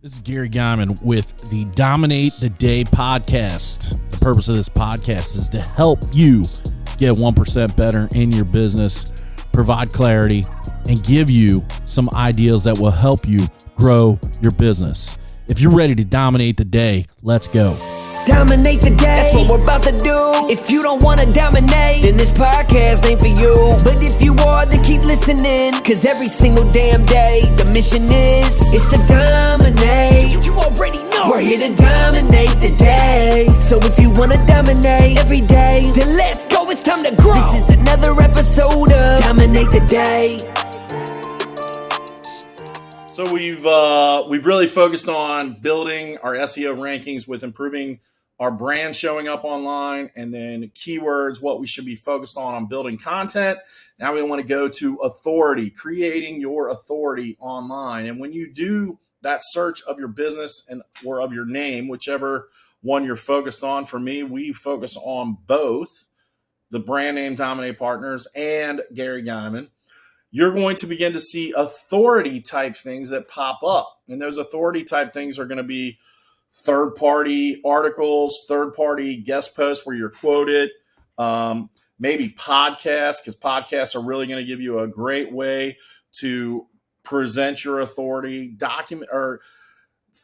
This is Gary Geiman with the Dominate the Day podcast. The purpose of this podcast is to help you get 1% better in your business, provide clarity, and give you some ideas that will help you grow your business. If you're ready to dominate the day, let's go. Dominate the day, that's what we're about to do. If you don't want to dominate, then this podcast ain't for you. But if you are, then keep listening, cause every single damn day, the mission is to dominate. You already know we're here to dominate the day. So if you want to dominate every day, then let's go, it's time to grow. This is another episode of Dominate the Day. So we've really focused on building our SEO rankings with improving our brand showing up online, and then keywords, what we should be focused on building content. Now we want to go to authority, creating your authority online. And when you do that search of your business and or of your name, whichever one you're focused on, for me, we focus on both the brand name Dominate Partners and Gary Geiman. You're going to begin to see authority type things that pop up. And those authority type things are going to be third-party articles, third-party guest posts where you're quoted, maybe podcasts, because podcasts are really going to give you a great way to present your authority, document or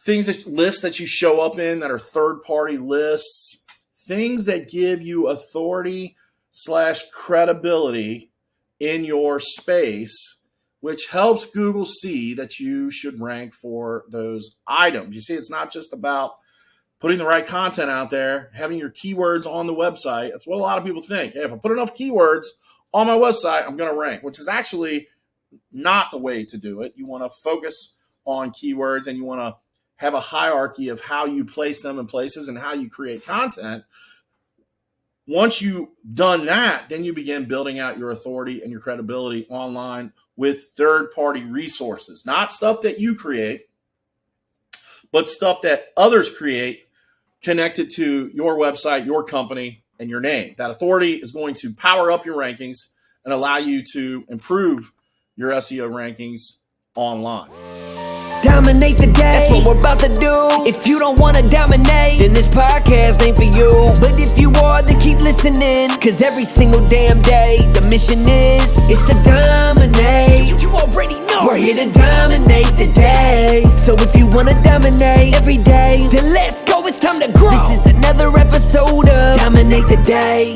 things that lists that you show up in that are third-party lists, things that give you authority / credibility in your space, which helps Google see that you should rank for those items. You see, it's not just about putting the right content out there, having your keywords on the website. That's what a lot of people think. Hey, if I put enough keywords on my website, I'm going to rank, which is actually not the way to do it. You want to focus on keywords, and you want to have a hierarchy of how you place them in places and how you create content. Once you've done that, then you begin building out your authority and your credibility online with third-party resources, not stuff that you create, but stuff that others create connected to your website, your company, and your name. That authority is going to power up your rankings and allow you to improve your SEO rankings online. Dominate the day, that's what we're about to do. If you don't want to dominate, then this podcast ain't for you. But if you are, then keep listening, cause every single damn day, the mission is to dominate. You already know we're here to dominate the day. So if you want to dominate every day, then let's go, it's time to grow. This is another episode of Dominate the Day.